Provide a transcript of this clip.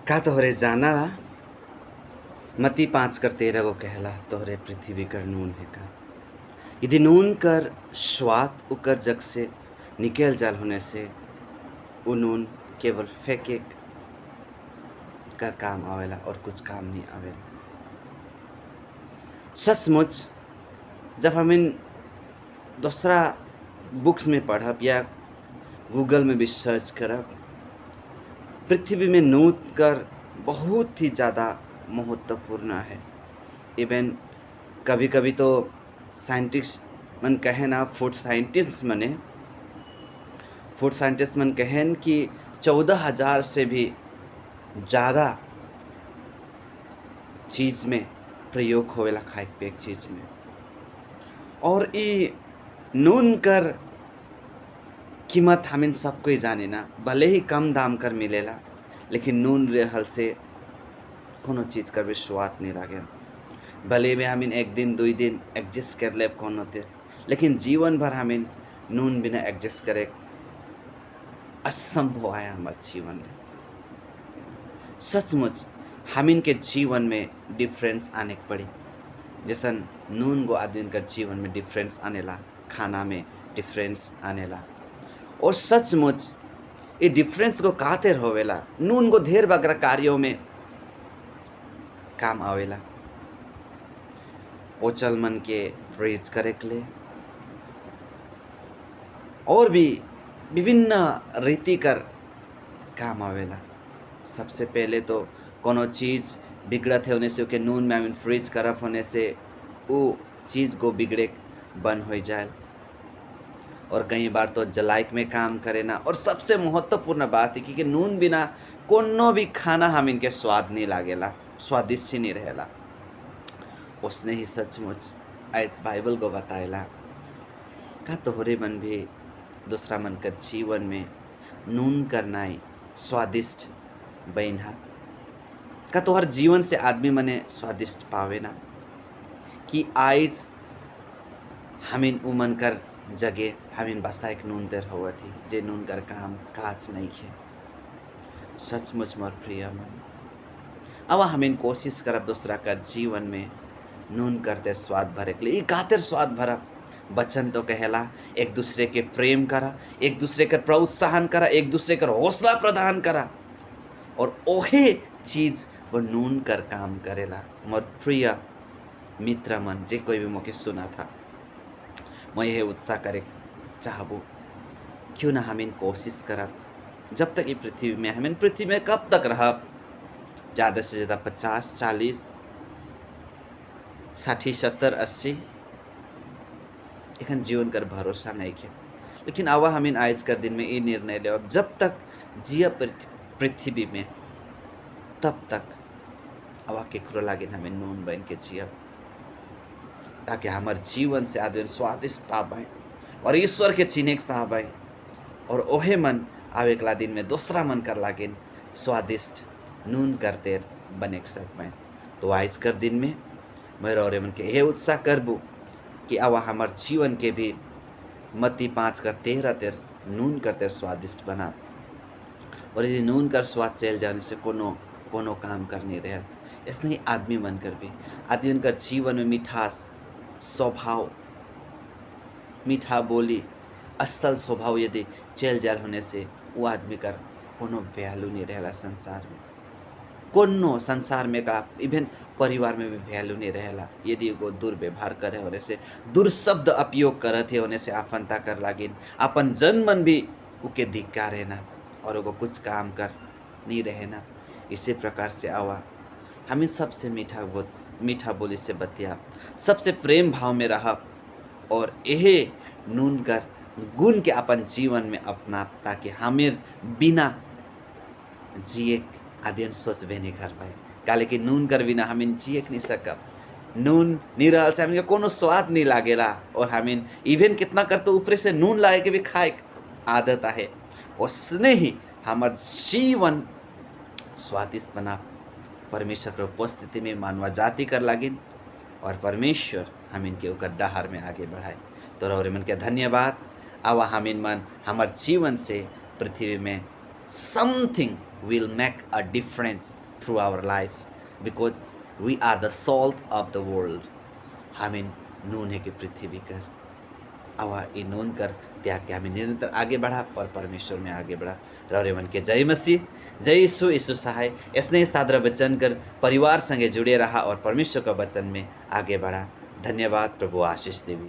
का तोहरे जाना मती पाँच कर तेरह गो कहला तोहरे पृथ्वी कर नून है का। यदि नून कर स्वाद उकर जग से निकल जाल होने से वो नून केवल फेंके कर काम आवेला और कुछ काम नहीं आवेला। सचमुच जब हम इन दूसरा बुक्स में पढ़ब या गूगल में भी सर्च करब, पृथ्वी में नून कर बहुत ही ज़्यादा महत्वपूर्ण है। इवन कभी कभी तो साइंटिस्ट मन कहे ना, फूड साइंटिस्ट मन कहें कि 14,000 से भी ज़्यादा चीज़ में प्रयोग होवेला खाए पे एक चीज़ में। और ये नून कर कीमत हमें सब कोई जाने ना, भले ही कम दाम कर मिलेला, लेकिन नून रहल से कोनो चीज़ कर भी स्वाद नहीं लागे। भले में हमें एक दिन 2 दिन एडजस्ट कर ले कोनो देर, लेकिन जीवन भर हमें नून बिना एडजस्ट करे असंभव आया हमारे जीवन में। सचमुच हमिन के जीवन में डिफरेंस आने के पड़ी, जैसा नून को आदमी का जीवन में डिफरेंस आनेला, खाना में डिफरेंस आनेला। और सचमुच ये डिफरेंस को कातिर होवेला, नून को ढेर बगरा कार्यों में काम आवेला। पोचल मन के फ्रीज करे के लिए और भी विभिन्न रीति कर काम आवेला। सबसे पहले तो कोनो चीज़ बिगड़त है होने से ओके नून में हम फ्रीज करफ होने से वो चीज़ को बिगड़े बन हो जाए। और कई बार तो जलाइक में काम करे ना। और सबसे महत्वपूर्ण बात है कि नून बिना कोनो भी खाना हम इनके स्वाद नहीं लागेला, स्वादिष्ट ही नहीं रहेला। उसने ही सचमुच आज बाइबल को बताएला का तोहरे मन भी दूसरा मन कर जीवन में नून करना ही स्वादिष्ट बना का तोहर जीवन से आदमी मने स्वादिष्ट पावे ना, कि आज हमिन उमन कर जगह हमिन बसा एक नून देर हुआ थी जे नून कर काम काज नहीं है। सचमुच मोर प्रिय मन, अब हमिन कोशिश करब दूसरा कर जीवन में नून कर देर स्वाद भरे के लिए कातिर स्वाद भरब। बचन तो कहेला एक दूसरे के प्रेम करा, एक दूसरे कर प्रोत्साहन करा, एक दूसरे कर हौसला प्रदान करा, और ओहे चीज़ वो नून कर काम करेला। मोर प्रिय मित्र मन जे कोई भी मौके सुना था, मैं यह उत्साह करे चाहबो क्यों ना हमें कोशिश करब जब तक ये पृथ्वी में हमें पृथ्वी में कब तक रहब, ज़्यादा से ज़्यादा 50, 40, 60, 70, 80 एखन जीवन कर भरोसा नहीं है। लेकिन आवा हमें आज कर दिन में ये निर्णय ले जब तक जिया पृथ्वी में तब तक आवा केकरो लागिन हमें नून बन के जियब, ताकि हमारे जीवन से आदमी स्वादिष्ट पाए और ईश्वर के चिने के साहब और ओहे मन आवे कला दिन में दूसरा मन कर लागिन स्वादिष्ट नून करते बने सक। तो आज कर दिन में मेरा और मन के यह उत्साह करबू कि आवा हमार जीवन के भी मती 5 कर 13 नून करते स्वादिष्ट बना। और यदि नून कर स्वाद चल जाने से कोनो काम करने रहे, ऐसा ही आदमी मन कर भी आदमी उनका जीवन में मिठास स्वभाव, मीठा बोली, असल स्वभाव यदि चल जाल होने से वो आदमी कर कोनो वैल्यू नहीं रहेला संसार में, कोनो संसार में का इवन परिवार में भी वैल्यू नहीं रहेला। यदि वो दुर्व्यवहार करे होने से, दुर्शब्द उपयोग करते होने से आपनता कर लागिन, अपन जन मन भी उके धिक्कार रहना और वो कुछ काम कर नहीं रहना। इसी प्रकार से आवा हमें सबसे मीठा बोली से बतिया, सबसे प्रेम भाव में रहा और यह नून कर गुण के अपन जीवन में अपना, ताकि हमें बिना जिए आदि सोच भी नहीं कर पाए। काले कि नून कर बिना हमें जिए नहीं सकब। नून नहीं रहा से हमें कोनो स्वाद नहीं लागेला, और हमें इवन कितना कर तो ऊपर से नून लागे के भी खाए आदत है। उसने ही हमार जीवन स्वादिष्ट बना परमेश्वर के उपस्थिति में मानवा जाति कर लागिन, और परमेश्वर हमिन के ऊपर डहार में आगे बढ़ाए। तो और मन के धन्यवाद। आवा हमिन मन हमार जीवन से पृथ्वी में something will make a difference through our life, because we are the salt of the world. हामी नुन है कि पृथ्वी कर। अब ये नुन कर त्याग के हमें निरंतर आगे बढ़ा और परमेश्वर में आगे बढ़ा। रौरे मन के जय मसीह, जय यीशु, यीशु सहाय। यसने सादर वचन कर परिवार संगे जुड़े रहा और परमेश्वर का वचन में आगे बढ़ा। धन्यवाद। प्रभु आशीष देवी।